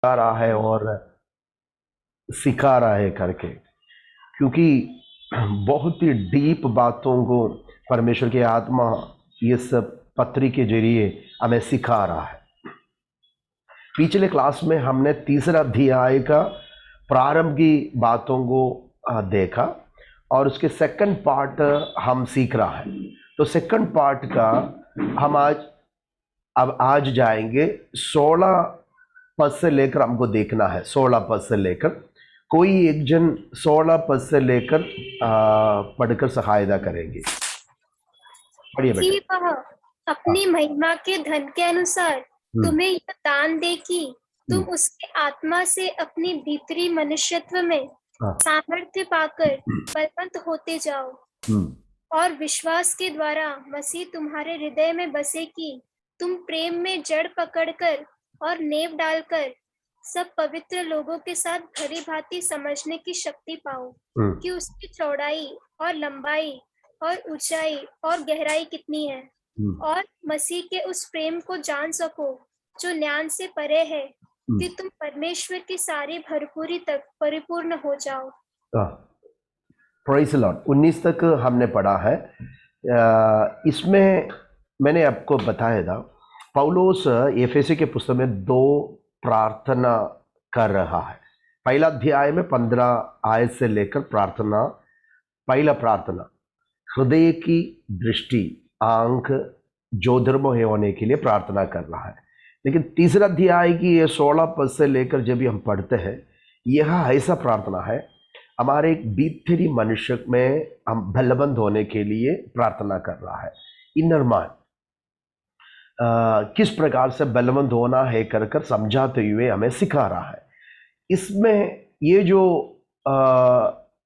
आ रहा है और सिखा रहा है करके, क्योंकि बहुत ही डीप बातों को परमेश्वर की आत्मा इस पत्री के जरिए हमें सिखा रहा है। पिछले क्लास में हमने तीसरा अध्याय का प्रारंभ की बातों को देखा और उसके सेकंड पार्ट हम सीख रहा है। तो सेकंड पार्ट का हम आज जाएंगे 16 पद से लेकर हमको देखना है। 16 पद से लेकर कोई एक जन 16 पद से लेकर पढ़कर सहायता करेंगे। पढ़िए बेटे। कि वह अपनी महिमा के धन के अनुसार तुम्हें यह दान दे कि तुम उसके आत्मा से अपनी भीतरी मनुष्यत्व में सामर्थ्य पाकर बलवंत होते जाओ और विश्वास के द्वारा मसीह तुम्हारे हृदय में बसे कि तुम प्रेम में जड़ पकड़कर और नेव डालकर सब पवित्र लोगों के साथ भली भांति समझने की शक्ति पाओ कि उसकी चौड़ाई और लंबाई और ऊंचाई और गहराई कितनी है, और मसीह के उस प्रेम को जान सको जो ज्ञान से परे है, कि तुम परमेश्वर की सारी भरपूरी तक परिपूर्ण हो जाओ। Praise the Lord. 19 तक हमने पढ़ा है। इसमें मैंने आपको बताया था, पौलुस एफेसी के पुस्तक में 2 प्रार्थना कर रहा है। पहला अध्याय में 15 आयत से लेकर पहला प्रार्थना हृदय की दृष्टि, आंख ज्योतिर्मय होने के लिए प्रार्थना कर रहा है। लेकिन तीसरा अध्याय की ये 16 पद से लेकर जब हम पढ़ते हैं, यह ऐसा प्रार्थना है, हमारे एक भीतरी मनुष्य में हम बलवंत होने के लिए प्रार्थना कर रहा है। इनर मैन किस प्रकार से बलवंत होना है कर समझाते हुए हमें सिखा रहा है। इसमें ये जो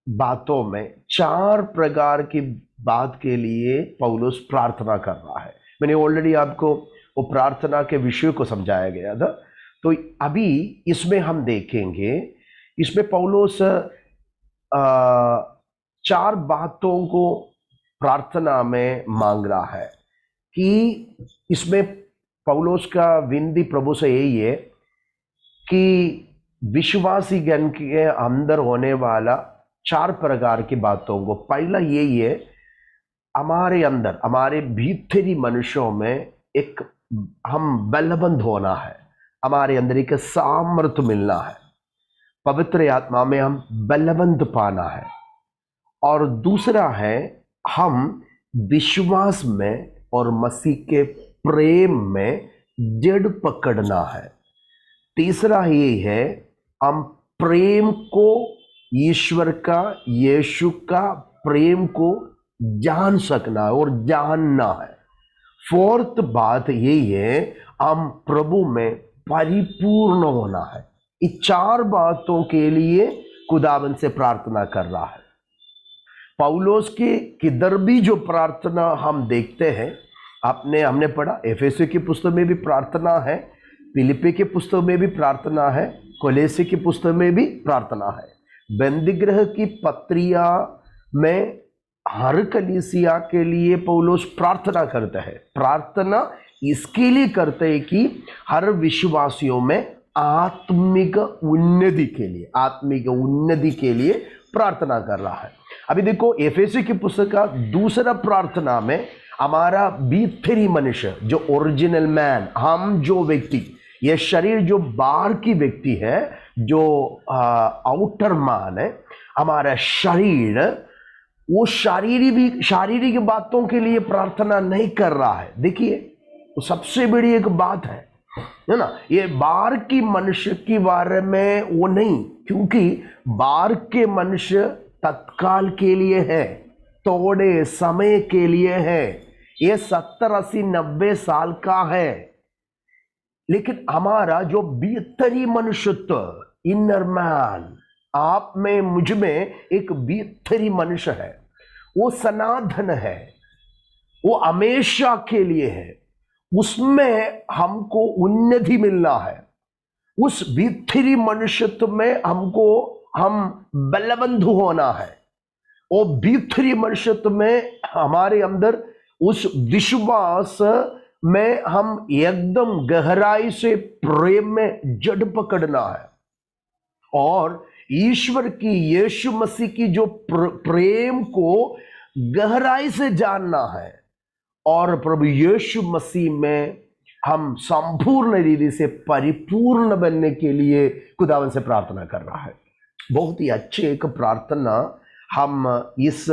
बातों में 4 प्रकार की बात के लिए पौलुस प्रार्थना कर रहा है। मैंने ऑलरेडी आपको वो प्रार्थना के विषय को समझाया गया था। तो अभी इसमें हम देखेंगे, इसमें पौलुस 4 बातों को प्रार्थना में मांग रहा है। कि इसमें पौलुस का विनती प्रभु से यही है कि विश्वासी गण के अंदर होने वाला 4 प्रकार की बातों को, पहला यही है, हमारे अंदर, हमारे भीतरी मनुष्यों में एक हम बलवंत होना है, हमारे अंदर एक सामर्थ्य मिलना है, पवित्र आत्मा में हम बलवंत पाना है। और दूसरा है, हम विश्वास में और मसीह के प्रेम में जड़ पकड़ना है। तीसरा ये है, हम प्रेम को, ईश्वर का, यीशु का प्रेम को जान सकना है और जानना है। फोर्थ बात यही है, हम प्रभु में परिपूर्ण होना है। इस 4 बातों के लिए खुदावन से प्रार्थना कर रहा है। पौलुस के किधर भी जो प्रार्थना हम देखते हैं, हमने पढ़ा, एफेसी की पुस्तक में भी प्रार्थना है, फिलिप्पी की पुस्तक में भी प्रार्थना है, कोलोसे की पुस्तक में भी प्रार्थना है, बंदीगृह की पत्रिया में हर कलीसिया के लिए पौलुस प्रार्थना करते हैं। प्रार्थना इसके लिए करते हैं कि हर विश्वासियों में आत्मिक उन्नति के लिए प्रार्थना कर रहा है। अभी देखो, एफेसी की पुस्तक का दूसरा प्रार्थना में हमारा भीतरी मनुष्य, जो ओरिजिनल मैन, हम जो व्यक्ति, यह शरीर जो बाहर की व्यक्ति है, जो आउटर मैन है, हमारा शरीर, वो शारीरिक बातों के लिए प्रार्थना नहीं कर रहा है। देखिए, वो सबसे बड़ी एक बात है ना, ये बाहर की मनुष्य के बारे में वो नहीं, क्योंकि बाहर के मनुष्य तत्काल के लिए है, थोड़े समय के लिए है, ये 70, 80, 90 साल का है। लेकिन हमारा जो भीतरी मनुष्यत्व, इनर मैन, आप में, मुझ में एक भीतरी मनुष्य है, वो सनातन है, वो हमेशा के लिए है, उसमें हमको उन्नति मिलना है। उस भीतरी मनुष्यत्व में हम बलवंत होना है। और भीतरी मनुष्यत्व में हमारे अंदर उस विश्वास में हम एकदम गहराई से प्रेम में जड़ पकड़ना है और ईश्वर की, यीशु मसीह की जो प्रेम को गहराई से जानना है और प्रभु यीशु मसीह में हम संपूर्ण रीति से परिपूर्ण बनने के लिए खुदावन से प्रार्थना कर रहा है। बहुत ही अच्छी एक प्रार्थना हम इस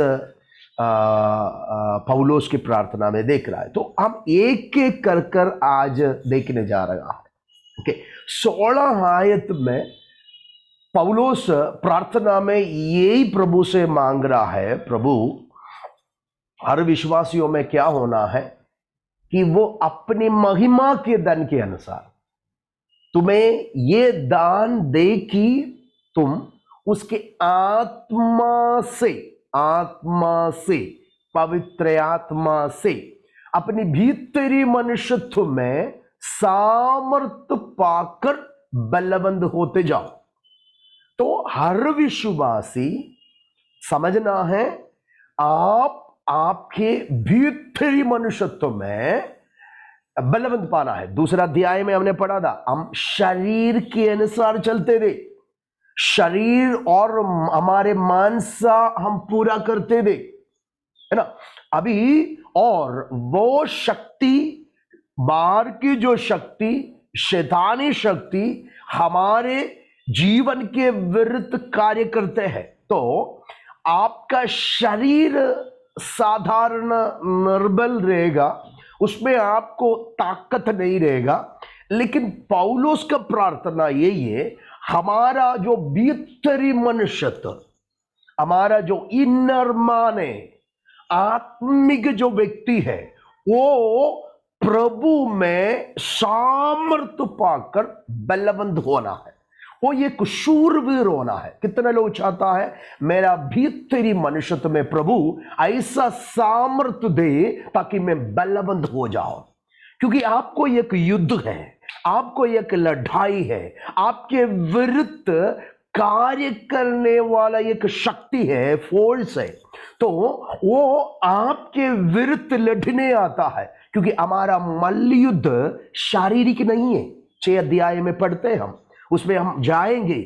पौलुस की प्रार्थना में देख रहा है। तो हम एक एक कर कर आज देखने जा रहा है। ओके, 16 आयत में पौलुस प्रार्थना में यही प्रभु से मांग रहा है, प्रभु हर विश्वासियों में क्या होना है कि वो अपनी महिमा के धन के अनुसार तुम्हें ये दान दे कि तुम उसके आत्मा से पवित्र आत्मा से अपनी भीतरी मनुष्यत्व में सामर्थ्य पाकर बलवंत होते जाओ। तो हर विश्वासी समझना है, आपके भीतरी मनुष्यत्व में बलवंत पाना है। दूसरा अध्याय में हमने पढ़ा था, हम शरीर के अनुसार चलते थे, शरीर और हमारे मानसा हम पूरा करते थे, है ना। अभी और वो शक्ति, बाहर की जो शक्ति, शैतानी शक्ति हमारे जीवन के विरुद्ध कार्य करते हैं। तो आपका शरीर साधारण निर्बल रहेगा, उसमें आपको ताकत नहीं रहेगा, लेकिन पौलुस का प्रार्थना यही है, हमारा जो भीतरी मनुष्यत्व, हमारा जो इनर मान है, आत्मिक जो व्यक्ति है, वो प्रभु में सामर्थ्य पाकर बलवंत होना है, वो एक शूरवीर होना है। कितने लोग चाहता है मेरा भीतरी मनुष्यत्व में प्रभु ऐसा सामर्थ्य दे ताकि मैं बलवंत हो जाऊं। क्योंकि आपको एक युद्ध है, आपको एक लड़ाई है, आपके विरुद्ध कार्य करने वाला एक शक्ति है, फोर्स है। तो वो आपके विरुद्ध लड़ने आता है, क्योंकि हमारा मल्ल युद्ध शारीरिक नहीं है। 6 अध्याय में पढ़ते हैं हम, उसमें हम जाएंगे।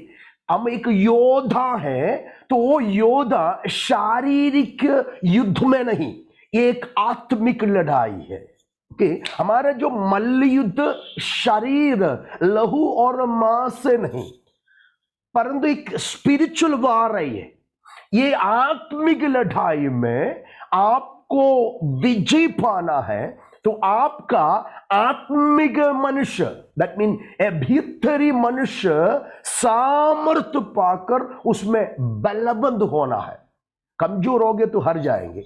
हम एक योद्धा है, तो वो योद्धा शारीरिक युद्ध में नहीं, एक आत्मिक लड़ाई है। हमारा जो मल्ल युद्ध शरीर, लहू और मांस से नहीं, परंतु एक स्पिरिचुअल वार है। ये आत्मिक लड़ाई में आपको विजय पाना है, तो आपका आत्मिक मनुष्य, दैट मीन ए भीतरी मनुष्य सामर्थ्य पाकर उसमें बलवंत होना है। कमजोर होगे तो हार जाएंगे,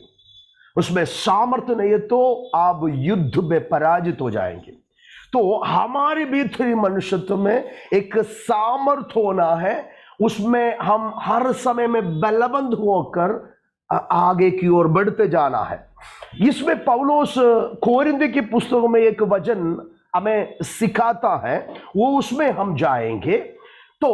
उसमें सामर्थ्य नहीं है तो आप युद्ध में पराजित हो जाएंगे। तो हमारे भीतरी मनुष्यत्व में एक सामर्थ्य होना है, उसमें हम हर समय में बलवंत होकर आगे की ओर बढ़ते जाना है। इसमें पौलुस कोरिन्थ की पुस्तकों में एक वचन हमें सिखाता है, वो उसमें हम जाएंगे। तो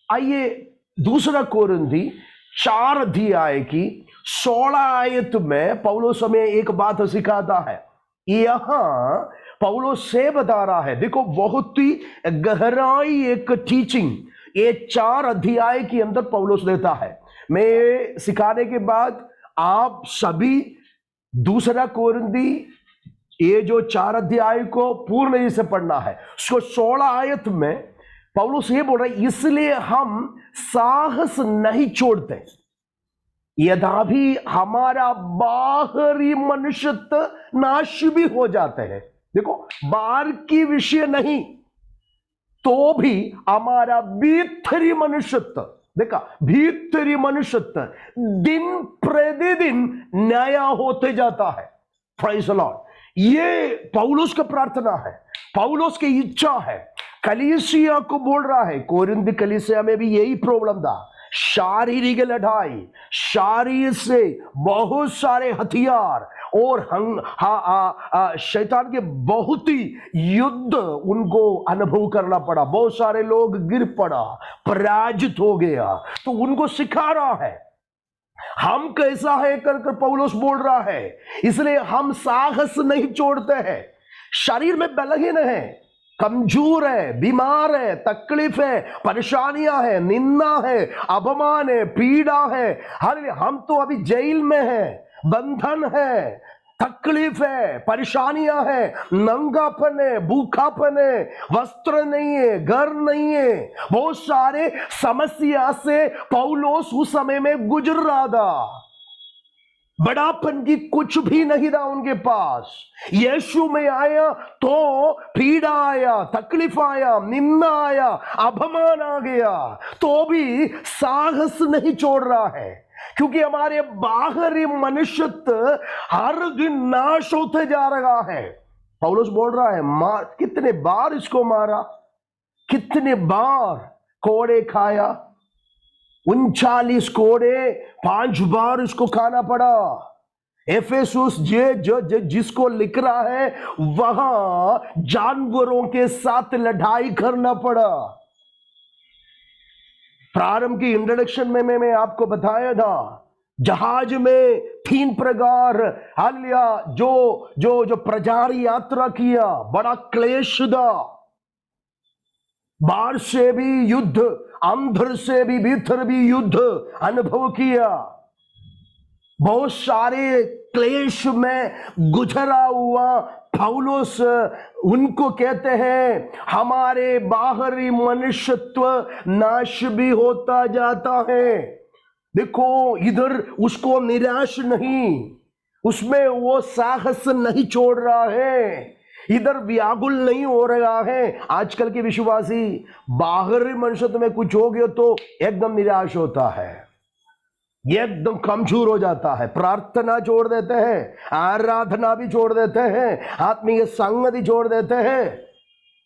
आइए दूसरा कोरिन्थी 4 अध्याय की 16 आयत में पौलुस हमें एक बात सिखाता है। यहां पौलुस से बता रहा है, देखो बहुत ही गहराई एक टीचिंग ये 4 अध्याय के अंदर पौलुस देता है। मैं सिखाने के बाद आप सभी दूसरा कोरिन्थी ये जो 4 अध्याय को पूर्ण से पढ़ना है। उसको 16 आयत में पौलुस ये बोल रहा है, इसलिए हम साहस नहीं छोड़ते, यदा भी हमारा बाहरी मनुष्यत्व नाश भी हो जाते हैं। देखो बाहर की विषय नहीं, तो भी हमारा भीतरी मनुष्यत्व, देखा भीतरी मनुष्यत्व दिन प्रतिदिन नया होते जाता है। Praise the Lord. ये पौलुस का प्रार्थना है, पौलुस की इच्छा है। कलीसिया को बोल रहा है, कोरिन्थ कलीसिया में भी यही प्रॉब्लम था, शारीरिक लड़ाई, शारीर से बहुत सारे हथियार और शैतान के बहुत ही युद्ध उनको अनुभव करना पड़ा। बहुत सारे लोग गिर पड़ा, पराजित हो गया। तो उनको सिखा रहा है हम कैसा है कर पौलुस बोल रहा है, इसलिए हम साहस नहीं छोड़ते हैं। शरीर में बलहीन है, कमजोर है, बीमार है, तकलीफ है, परेशानियां है, निंदा है, अपमान है, पीड़ा है। हम तो अभी जेल में है, बंधन है, तकलीफ है, परेशानियां है, नंगापन है, भूखापन है, वस्त्र नहीं है, घर नहीं है, बहुत सारे समस्या से पौलुस उस समय में गुजर रहा था। बड़ापन की कुछ भी नहीं था उनके पास। यीशु में आया तो पीड़ा आया, तकलीफ आया, निंदा आया, अपमान आ गया, तो भी साहस नहीं छोड़ रहा है, क्योंकि हमारे बाहरी मनुष्यत्व हर दिन नाश होते जा रहा है। पौलुस बोल रहा है, मार, कितने बार इसको मारा, कितने बार कोड़े खाया, 39 कोड़े 5 बार इसको खाना पड़ा। एफेसुस जिसको लिख रहा है वहां जानवरों के साथ लड़ाई करना पड़ा। प्रारंभ की इंट्रोडक्शन में मैं आपको बताया था, जहाज में 3 प्रकार हालिया जो प्रचार यात्रा किया, बड़ा क्लेश था। बाहर से भी युद्ध, अंदर से भी भीतर भी युद्ध अनुभव किया। बहुत सारे क्लेश में गुजरा हुआ पौलुस उनको कहते हैं, हमारे बाहरी मनुष्यत्व नाश भी होता जाता है। देखो, इधर उसको निराश नहीं, उसमें वो साहस नहीं छोड़ रहा है, इधर व्याकुल नहीं हो रहा है। आजकल के विश्वासी बाहरी मनुष्यत्व में कुछ हो गया तो एकदम निराश होता है, एकदम कमजोर हो जाता है, प्रार्थना छोड़ देते हैं, आराधना भी छोड़ देते हैं, आत्मीय संगति छोड़ देते हैं।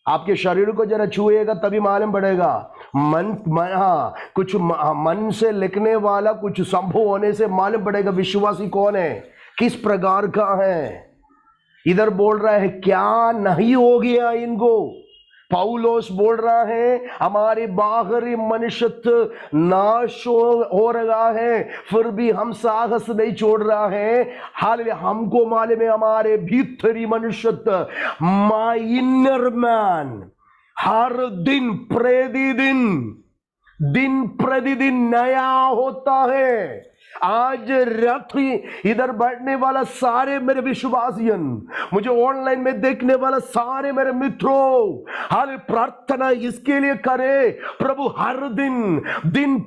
आपके शरीर को जरा छुएगा तभी मालूम पड़ेगा। कुछ मन से लिखने वाला, कुछ संभव होने से मालूम पड़ेगा विश्वासी कौन है, किस प्रकार का है। इधर बोल रहा है क्या नहीं हो गया इनको। पौलुस बोल रहा है हमारे बाहरी मनुष्यत्व नाश हो रहा है, फिर भी हम साहस नहीं छोड़ रहा है। हाल हमको मालूम है हमारे भीतरी मनुष्यत्व, माय इनर मैन, हर दिन प्रतिदिन नया होता है। आज रथ इधर बैठने वाला सारे मेरे विश्वासियन, मुझे ऑनलाइन में देखने वाला सारे मेरे मित्रों, हर प्रार्थना इसके लिए करे, प्रभु हर दिन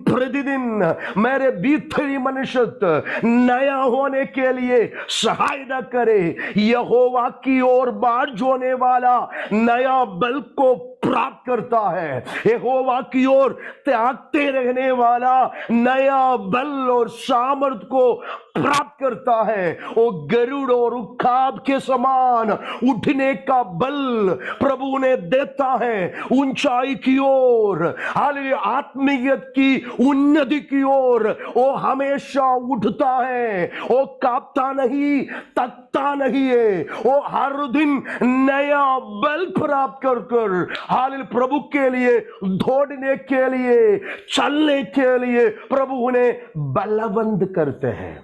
प्रतिदिन मेरे भीतरी मनुष्यत्व नया होने के लिए सहायता करे। यहोवा की ओर बाढ़ होने वाला नया बल को प्राप्त करता है, यहोवा की ओर त्यागते रहने वाला नया बल और सामर्थ को प्राप्त करता है। वो गरुड़ और उखाब के समान उठने का बल प्रभु ने देता है, ऊंचाई की ओर, हालेलुया, आत्मीयत की उन्नति की ओर वो हमेशा उठता है। वो कांपता नहीं, तकता नहीं है, वो हर दिन नया बल प्राप्त कर हालेलुया प्रभु के लिए दौड़ने के लिए, चलने के लिए प्रभु उन्हें बलवंत करते हैं।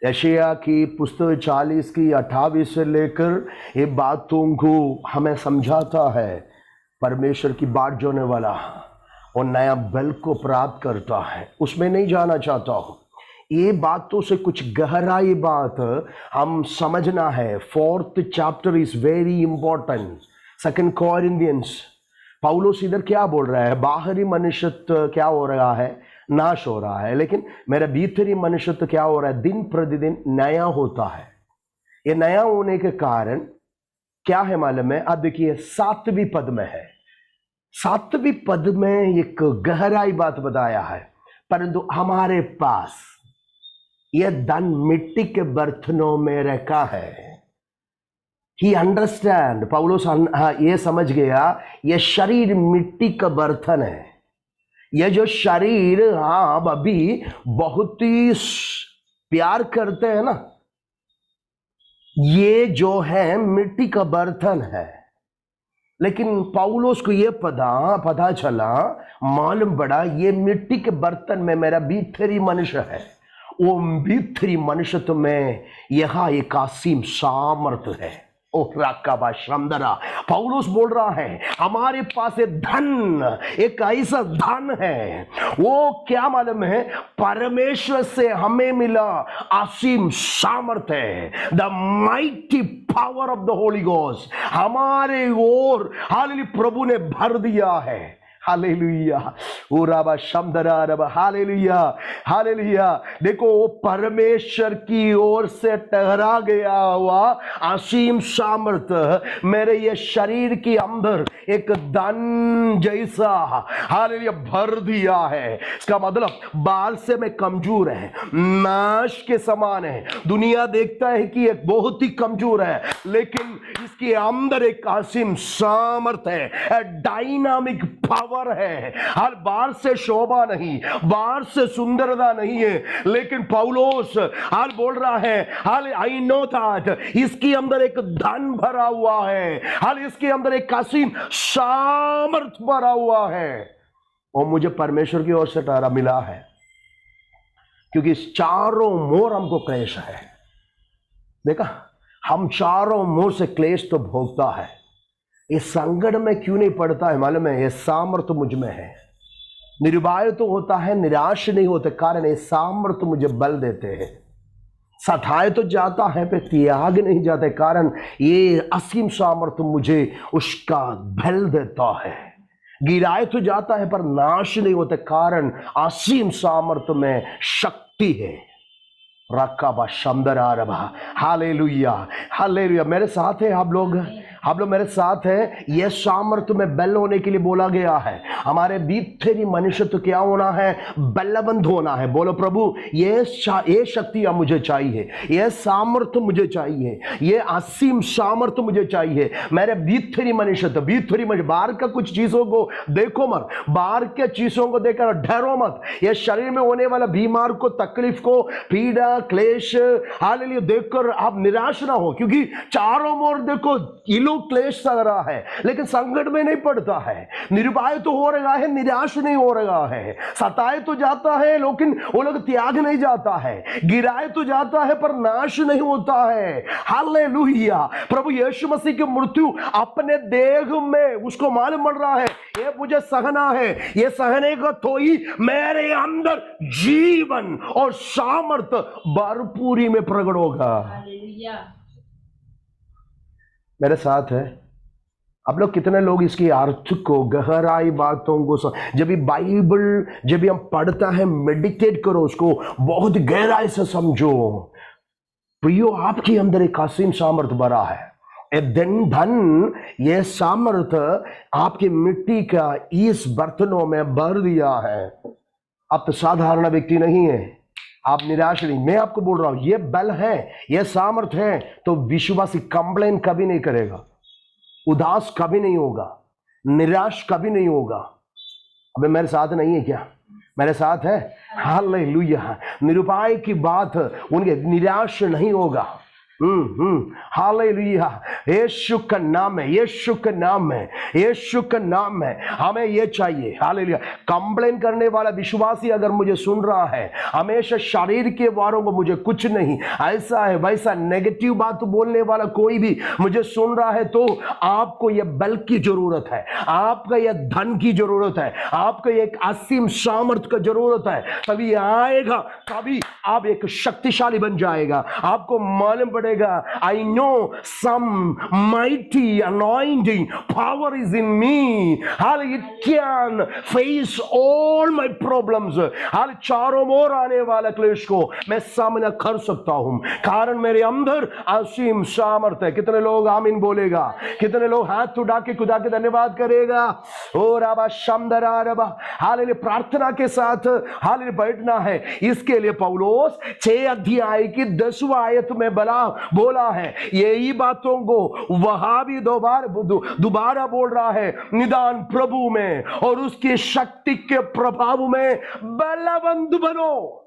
यशायाह की पुस्तक 40 की 28 से लेकर ये बातों को हमें समझाता है। परमेश्वर की बाट जोने वाला और नया बल को प्राप्त करता है, उसमें नहीं जाना चाहता हूं। ये बातों से कुछ गहराई बात हम समझना है। 4th chapter is very important. 2 कोरिन्थियंस, पौलुस इधर क्या बोल रहा है, बाहरी मनुष्यत्व क्या हो रहा है, नाश हो रहा है, लेकिन मेरा भीतरी मनुष्यत्व क्या हो रहा है, दिन प्रतिदिन नया होता है। ये नया होने के कारण क्या है मालूम है? अब देखिए 7वीं पद में है, 7वीं पद में एक गहराई बात बताया है। परंतु हमारे पास यह धन मिट्टी के बर्तनों में रखा है। ही अंडरस्टैंड, पौलुस ये समझ गया यह शरीर मिट्टी का बर्तन है। यह जो शरीर हम अभी बहुत ही प्यार करते हैं ना, ये जो है मिट्टी का बर्तन है। लेकिन पौलुस को ये पता चला, मालूम पड़ा ये मिट्टी के बर्तन में मेरा भीतरी मनुष्य है। वो भीतरी मनुष्य में यह एक असीम सामर्थ है। ओ राकाबा श्रमदरा, पौलुस बोल रहा है हमारे पास एक धन, एक ऐसा धन है, वो क्या मालूम है, परमेश्वर से हमें मिला असीम सामर्थ है, the mighty power of the Holi ghost हमारे ओर हालेलुया प्रभु ने भर दिया है। हालेलुया, उराबा शमदरा रबा, हालेलुया हालेलुया। देखो वो परमेश्वर की ओर से ठहरा गया हुआ असीम सामर्थ मेरे ये शरीर के अंदर एक धन जैसा हालेलुया भर दिया है। इसका मतलब बाल से मैं कमजोर है, नाश के समान है, दुनिया देखता है कि एक बहुत ही कमजोर है, लेकिन इसके अंदर एक असीम सामर्थ है, डायनामिक पावर है। हर बाहर से शोभा नहीं, बाहर से सुंदरता नहीं है, लेकिन पौलुस हाल बोल रहा है, हाल आई नो दैट इसके अंदर एक धन भरा हुआ है, हाल इसके अंदर एक असीम सामर्थ भरा हुआ है, और मुझे परमेश्वर की ओर से तारा मिला है, क्योंकि इस चारों मोर हमको क्लेश है। देखा, हम चारों मोर से क्लेश तो भोगता है, इस संकट में क्यों नहीं पड़ता है मालूम है, ये सामर्थ मुझ में है। निर्भय तो होता है, निराश नहीं होते, कारण ये सामर्थ मुझे बल देते हैं। सताए तो जाता है पे त्याग नहीं जाते, कारण ये असीम सामर्थ मुझे उसका बल देता है। गिराए तो जाता है पर नाश नहीं होते, कारण असीम सामर्थ में शक्ति है। रकाबा शमदरा रबा, हालेलुया हालेलुया। मेरे साथ है आप लोग मेरे साथ है। यह सामर्थ में बल होने के लिए बोला गया है। हमारे भीतरी मनुष्य तो क्या होना है, बलवंत होना है। बोलो प्रभु ये शक्तियां मुझे चाहिए, यह सामर्थ मुझे चाहिए, यह असीम सामर्थ मुझे चाहिए। मेरे भीतरी मनुष्य तो भीतरी मनुष्य, बाहर का कुछ चीजों को देखो मत, बाहर के चीजों को देखकर डरो मत। यह शरीर में होने वाला बीमार को, तकलीफ को, पीड़ा, क्लेश, हालेलुया देखकर आप निराश ना हो, क्योंकि चारों ओर देखो ये लोग क्लेश चल रहा है, लेकिन संकट में नहीं पड़ता है। निर्भय तो हो रहा है, निराश नहीं हो रहा है। सताए तो जाता है, लेकिन वो लोग त्याग नहीं जाता है। गिराए तो जाता है पर नाश नहीं होता है। हालेलुया। प्रभु यीशु मसीह की मृत्यु अपने देह में उसको मालूम पड़ रहा है, ये मुझे सहना है, ये सहने का तो ही मेरे अंदर जीवन और सामर्थ भरपूरी में प्रकट होगा। मेरे साथ है आप लोग। कितने लोग इसकी अर्थ को, गहराई बातों को जब भी बाइबल जब भी हम पढ़ता है, मेडिटेट करो, उसको बहुत गहराई से समझो। प्रियो आपके अंदर एक असीम सामर्थ भरा है। धन ये सामर्थ आपकी मिट्टी का इस बर्तनों में भर दिया है। आप तो साधारण व्यक्ति नहीं है, आप निराश नहीं। मैं आपको बोल रहा हूं ये बल है, ये सामर्थ है, तो विश्वासी कंप्लेन कभी नहीं करेगा, उदास कभी नहीं होगा, निराश कभी नहीं होगा। अबे मेरे साथ नहीं है क्या? मेरे साथ है। हालेलुया। निरुपाय की बात उनके निराश नहीं होगा। हालेलुया। यीशु का नाम है, यीशु का नाम है, यीशु का नाम है। हमें ये चाहिए। हालेलुया। कंप्लेन करने वाला विश्वासी अगर मुझे सुन रहा है, हमेशा शरीर के वारों को मुझे कुछ नहीं, ऐसा है वैसा नेगेटिव बात बोलने वाला कोई भी मुझे सुन रहा है, तो आपको यह बल की जरूरत है, आपका यह धन की जरूरत है, आपको एक असीम सामर्थ का जरूरत है। तभी आएगा, तभी आप एक शक्तिशाली बन जाएगा। आपको मालूम पड़ेगा, I know some mighty anointing power is in me. Hal it can face all my problems. हाल चारों ओर आने वाला क्लेश को मैं सामना कर सकता हूं, कारण मेरे अंदर असीम सामर्थ है। कितने लोग आमीन बोलेगा? कितने लोग हाथ उठा के खुदा के धन्यवाद करेगा? ओ राबा शमदरा रबा। हालेलुया। प्रार्थना के साथ हालेलुया बैठना है। इसके लिए पौलुस 6 अध्याय की 10वां आयत में बोला है, यही बातों को वहां भी दोबारा बोल रहा है, निदान प्रभु में और उसकी शक्ति के प्रभाव में बलवंत बनो।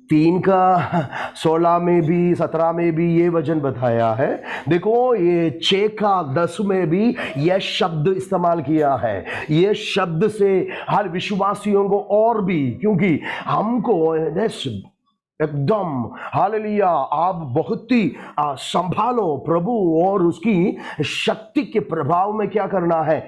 3 का 16 में भी 17 में भी ये वचन बताया है। देखो ये 6 का 10 में भी यह शब्द इस्तेमाल किया है। ये शब्द से हर विश्वासियों को और भी, क्योंकि हमको एकदम हालेलुया, आप बहुत ही संभालो प्रभु और उसकी शक्ति के प्रभाव में क्या करना है,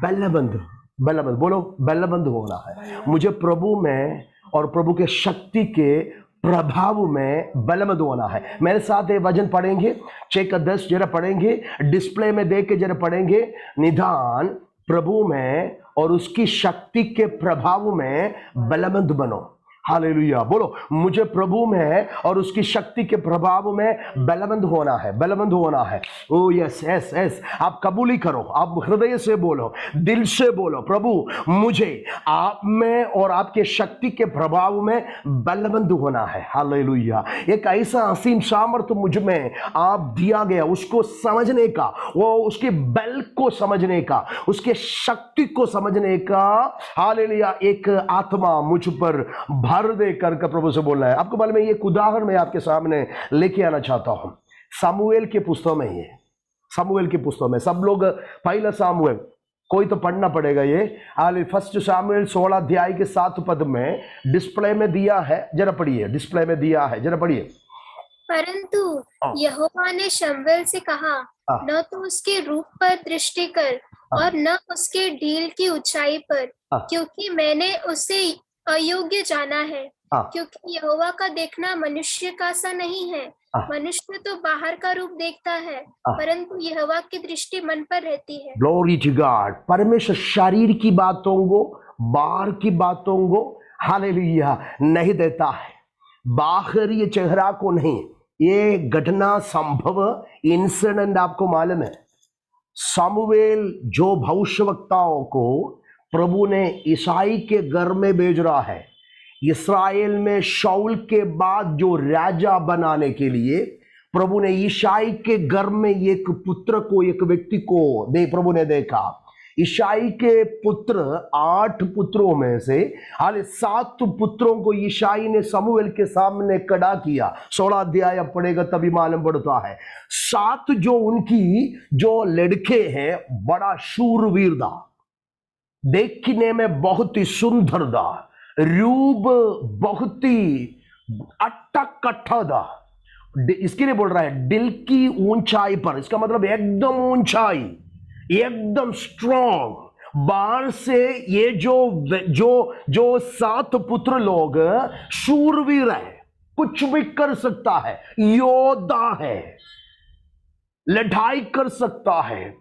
बलबंद, बलबंद बोलो, बलबंद होना है मुझे प्रभु में और प्रभु के शक्ति के प्रभाव में बलबंद होना है। मेरे साथ ये वचन पढ़ेंगे 6:10 जरा पढ़ेंगे, डिस्प्ले में देख के जरा पढ़ेंगे, निदान प्रभु में और उसकी शक्ति के प्रभाव में बलबंद बनो। हालेलुया, बोलो मुझे प्रभु में और उसकी शक्ति के प्रभाव में बलबंद होना है, बलबंद होना है। ओ यस यस यस, आप कबूली करो, आप हृदय से बोलो, दिल से बोलो, प्रभु मुझे आप में और आपके शक्ति के प्रभाव में बलबंद होना है। हालेलुया, एक ऐसा असीम सामर्थ्य मुझ में आप दिया गया, उसको समझने का, वो उसके बल को समझने का, उसके शक्ति को समझने का, हालेलुया, एक आत्मा मुझ पर भर दे कर प्रभु से बोलना है। आपको मालूम है, एक उदाहरण मैं आपके सामने लेके आना चाहता हूं। सामुएल के पुस्तक में, ये सामुएल की पुस्तक में, सब लोग पहला सामुएल, कोई तो पढ़ना पड़ेगा ये, हाल फर्स्ट सामुएल 16 अध्याय के 7 पद में डिस्प्ले में दिया है, जरा पढ़िए, डिस्प्ले में दिया है, जरा पढ़िए। परंतु यहोवा ने शमूएल से कहा, न तो उसके रूप पर दृष्टि कर और न उसके ढील की ऊंचाई पर, क्योंकि मैंने उसे अयोग्य जाना है। क्योंकि यहोवा का देखना मनुष्य का सा नहीं है, मनुष्य तो बाहर का रूप देखता है, परंतु यहोवा की दृष्टि मन पर रहती है। Glory to God. परमेश्वर शरीर की बातों को, बाहर की बातों को, हालेलुया, नहीं देता है, बाहरी चेहरा को नहीं। ये घटना संभव इंसिडेंट आपको मालूम है, सामुएल जो भविष्यवक्ताओं को प्रभु ने ईसाई के घर में भेज रहा है, इस्राएल में शाऊल के बाद जो राजा बनाने के लिए प्रभु ने ईसाई के घर में एक पुत्र को, एक व्यक्ति को प्रभु ने देखा। ईसाई के पुत्र 8 पुत्रों में से 7 पुत्रों को ईसाई ने शमूएल के सामने खड़ा किया। 16 अध्याय पढ़ेगा तभी मालूम पड़ता है। 7 जो उनकी जो लड़के हैं, बड़ा शूरवीर था, देखने में बहुत ही सुंदर था, रूप बहुत ही अट्टा कट्ठा था। इसके लिए बोल रहा है दिल की ऊंचाई पर, इसका मतलब एकदम ऊंचाई, एकदम स्ट्रॉन्ग। बाहर से ये जो 7 पुत्र लोग शूरवीर है, कुछ भी कर सकता है, योद्धा है, लड़ाई कर सकता है,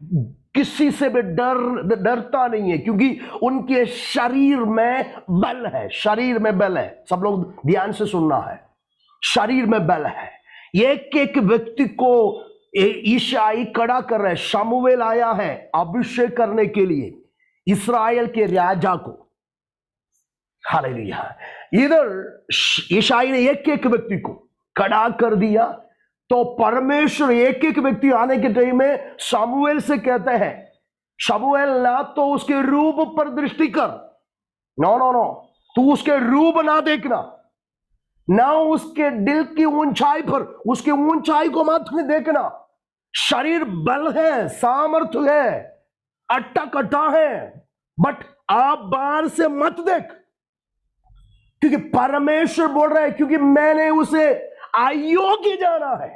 किसी से भी डरता नहीं है, क्योंकि उनके शरीर में बल है, शरीर में बल है। सब लोग ध्यान से सुनना है, शरीर में बल है। एक एक व्यक्ति को ईसाई खड़ा कर रहे हैं। शमूएल आया है अभिषेक करने के लिए इस्राएल के राजा को, हालेलुया। इधर ईसाई ने एक एक व्यक्ति को खड़ा कर दिया, तो परमेश्वर एक एक व्यक्ति आने के टाइम में शमूएल से कहते हैं, शमूएल ना तो उसके रूप पर दृष्टि कर, नो नो नो, तू उसके रूप ना देखना, ना उसके दिल की ऊंचाई पर, उसकी ऊंचाई को मत देखना। शरीर बल है, सामर्थ्य है, अट्टा कट्टा है, बट आप बाहर से मत देख, क्योंकि परमेश्वर बोल रहा है, क्योंकि मैंने उसे अयोग्य जाना है।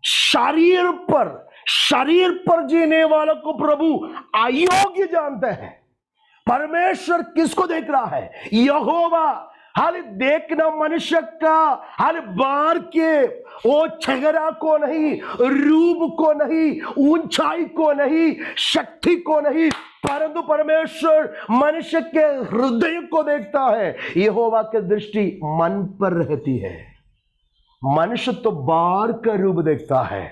शरीर पर जीने वालों को प्रभु अयोग्य जानते हैं। परमेश्वर किसको देख रहा है? यहोवा। हाल देखना मनुष्य का, हाल बाहर के वो चेहरा को नहीं, रूप को नहीं, ऊंचाई को नहीं, शक्ति को नहीं, परंतु परमेश्वर मनुष्य के हृदय को देखता है। यहोवा की दृष्टि मन पर रहती है। मनुष्य तो बाहर का रूप देखता है,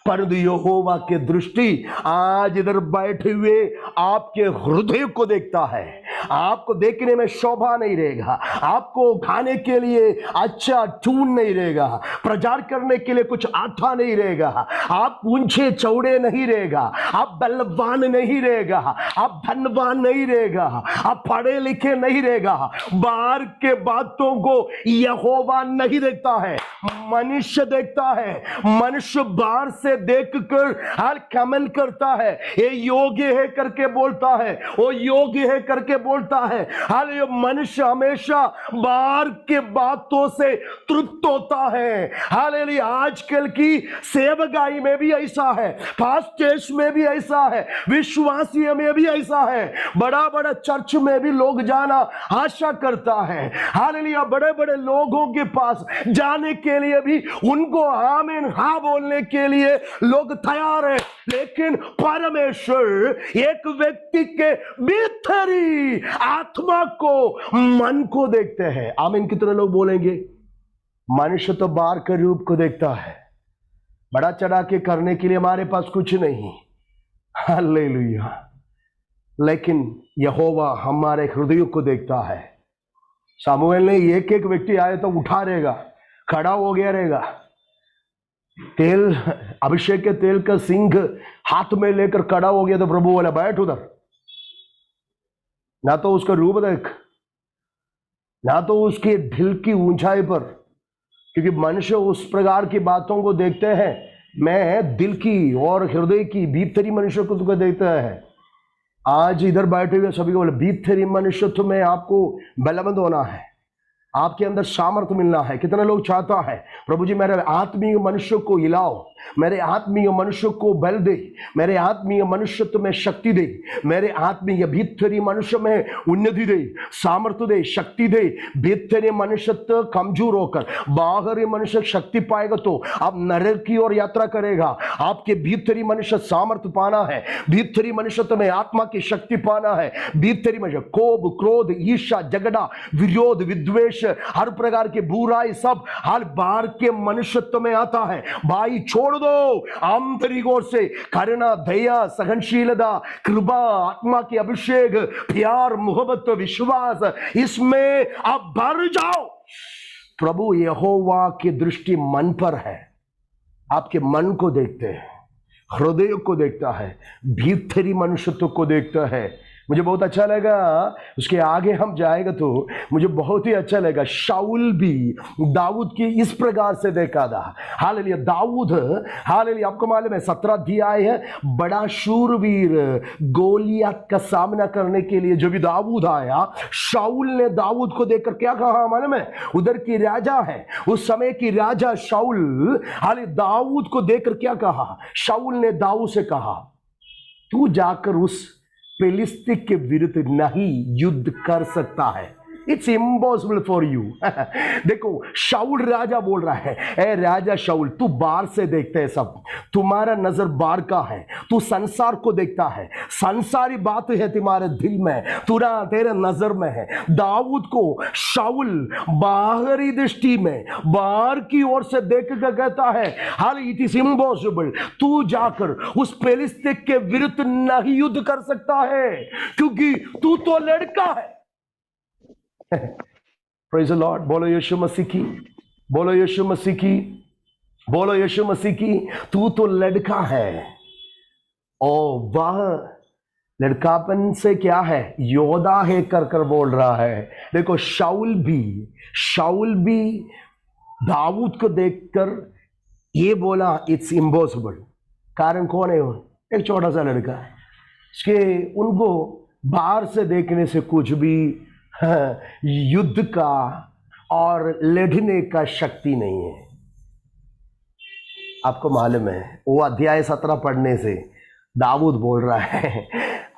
परंतु यहोवा की दृष्टि आज इधर बैठे हुए आपके हृदय को देखता है। आपको देखने में शोभा नहीं रहेगा, आपको खाने के लिए अच्छा टून नहीं रहेगा, प्रचार करने के लिए कुछ आता नहीं रहेगा, आप ऊंचे चौड़े नहीं रहेगा, आप बलवान नहीं रहेगा, आप धनवान नहीं रहेगा, आप पढ़े लिखे नहीं रहेगा। बाहर के बातों को यहोवा नहीं देखता है, मनुष्य देखता है। मनुष्य बाहर से देखकर हर कमेंट करता है, ये योग्य है करके बोलता है, वो योग्य है करके बोलता है हालेलुया, मनुष्य हमेशा बाहर के बातों से तृप्त होता है। हालेलुया, आजकल की सेवकाई में भी ऐसा है, पास्टर्स में भी ऐसा है, विश्वासियों में भी ऐसा है, बड़ा बड़ा चर्च में भी लोग जाना आशा करता है। हालेलुया, बड़े बड़े लोगों के पास जाने के लिए भी उनको आमीन हाँ बोलने के लिए लोग तैयार है, लेकिन परमेश्वर एक व्यक्ति के भीतरी आत्मा को, मन को देखते हैं। आमीन। कितने लोग बोलेंगे मनुष्य तो बाहर के रूप को देखता है, बड़ा चढ़ा के करने के लिए हमारे पास कुछ नहीं, हालेलुया, लेकिन यहोवा हमारे हृदय को देखता है। सामुएल ने एक एक व्यक्ति आए तो उठा रहेगा, खड़ा हो गया रहेगा, तेल अभिषेक के तेल का सिंह हाथ में लेकर खड़ा हो गया तो प्रभु बोला बैठ उधर, ना तो उसका रूप देख, ना तो उसके दिल की ऊंचाई पर, क्योंकि मनुष्य उस प्रकार की बातों को देखते हैं। मैं दिल की और हृदय की भीतरी मनुष्य को तुमको देखता है। आज इधर बैठे हुए सभी को बोले भीतरी मनुष्यत्व में आपको बलवंत होना है, आपके अंदर सामर्थ्य मिलना है। कितना लोग चाहता है प्रभु जी मेरे आत्मीय मनुष्य को हिलाओ, मेरे आत्मीय मनुष्य को बल दे, मेरे आत्मीय मनुष्यत्व में शक्ति दे, मेरे आत्मीय भीतरी मनुष्य में उन्नति दे, सामर्थ्य दे, शक्ति दे। भीतरी मनुष्यत्व कमजोर होकर बाहरी मनुष्य शक्ति पाएगा तो आप नरक की ओर यात्रा करेगा। आपके भीतरी मनुष्य सामर्थ्य पाना है, भीतरी मनुष्यत्व में आत्मा की शक्ति पाना है। भीतरी मनुष्य कोप, क्रोध, ईर्ष्या, झगड़ा, विरोध, विद्वेष, हर प्रकार के बुराई सब हर बाहर के मनुष्यत्व में आता है। भाई छोड़ दो, आंतरिक ओर से करुणा, दया, सहनशीलता, कृपा, आत्मा की अभिषेक, प्यार, मोहब्बत, विश्वास, इसमें आप भर जाओ। प्रभु यहोवा की दृष्टि मन पर है, आपके मन को देखते हैं, हृदय को देखता है, भीतरी मनुष्यत्व को देखता है। मुझे बहुत अच्छा लगा, उसके आगे हम जाएगा तो मुझे बहुत ही अच्छा लगा। शाऊल भी दाऊद की इस प्रकार से देखा था। हालेलुया, दाऊद, हालेलुया, आपको मालूम है 17 अध्याय है, बड़ा शूरवीर गोलियत का सामना करने के लिए जो भी दाऊद आया, शाऊल ने दाऊद को देखकर क्या कहा मालूम है? उधर की राजा है, उस समय की राजा शाऊल, हाले दाऊद को देखकर क्या कहा? शाऊल ने दाऊद से कहा तू जाकर उस फिलिस्ती के विरुद्ध नहीं युद्ध कर सकता है, इट्स इम्पॉसिबल फॉर यू। देखो शाऊल राजा बोल रहा है, ए राजा शाऊल, तू बाहर से देखते है सब, तुम्हारा नजर बाहर का है, तू संसार को देखता है, संसारी बात है तुम्हारे दिल में, तेरे नजर में है। दाऊद को शाऊल बाहरी दृष्टि में बाहर की ओर से देख कर कहता है हाल इट इज इम्पॉसिबल, तू जाकर उस फिलिस्ती के विरुद्ध नहीं युद्ध कर सकता है क्योंकि तू तो लड़का है। Praise the Lord, बोलो यीशु मसीह की, बोलो यीशु मसीह की, बोलो यीशु मसीह की। तू तो लड़का है, ओ वह लड़कापन से क्या है, योद्धा है कर कर बोल रहा है। देखो शाऊल भी दाऊद को देखकर ये बोला इट्स इम्पॉसिबल। कारण कौन है वो? एक छोटा सा लड़का है, इसके उनको बाहर से देखने से कुछ भी युद्ध का और लड़ने का शक्ति नहीं है। आपको मालूम है वो अध्याय 17 पढ़ने से दाऊद बोल रहा है,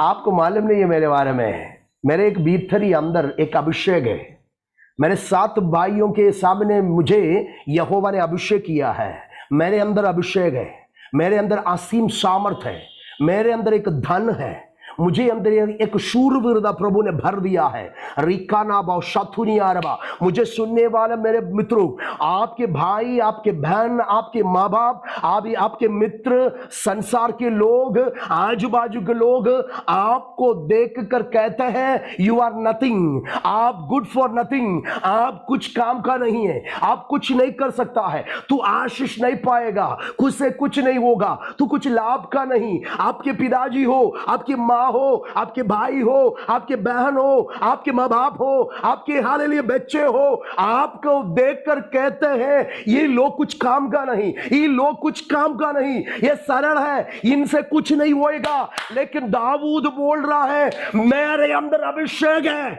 आपको मालूम नहीं है मेरे बारे में, मेरे एक भीतरी अंदर एक अभिषेक है, मेरे 7 भाइयों के सामने मुझे यहोवा ने अभिषेक किया है, मेरे अंदर अभिषेक है, मेरे अंदर असीम सामर्थ है, मेरे अंदर एक धन है, मुझे अंदर एक शूरवीरता प्रभु ने भर दिया है। रिकाना बाव शथुनी आरबा। मुझे सुनने वाले मेरे मित्रों, आपके भाई, आपके बहन, आपके माँ बाप, आपके मित्र, संसार के लोग, आजू बाजू के लोग आपको देखकर कहते हैं यू आर नथिंग, आप गुड फॉर नथिंग, आप कुछ काम का नहीं है, आप कुछ नहीं कर सकता है, तू आशीष नहीं पाएगा, खुद से कुछ नहीं होगा, तू कुछ लाभ का नहीं। आपके पिताजी हो, आपकी माँ माँ हो, आपके भाई हो, आपके बहन हो, आपके माँ बाप हो, आपके हालेलुया बच्चे हो, आपको देखकर कहते हैं ये लोग कुछ काम का नहीं, ये लोग कुछ काम का नहीं, ये सरल है, इनसे कुछ नहीं होएगा। लेकिन दाऊद बोल रहा है मेरे अंदर अभिषेक है,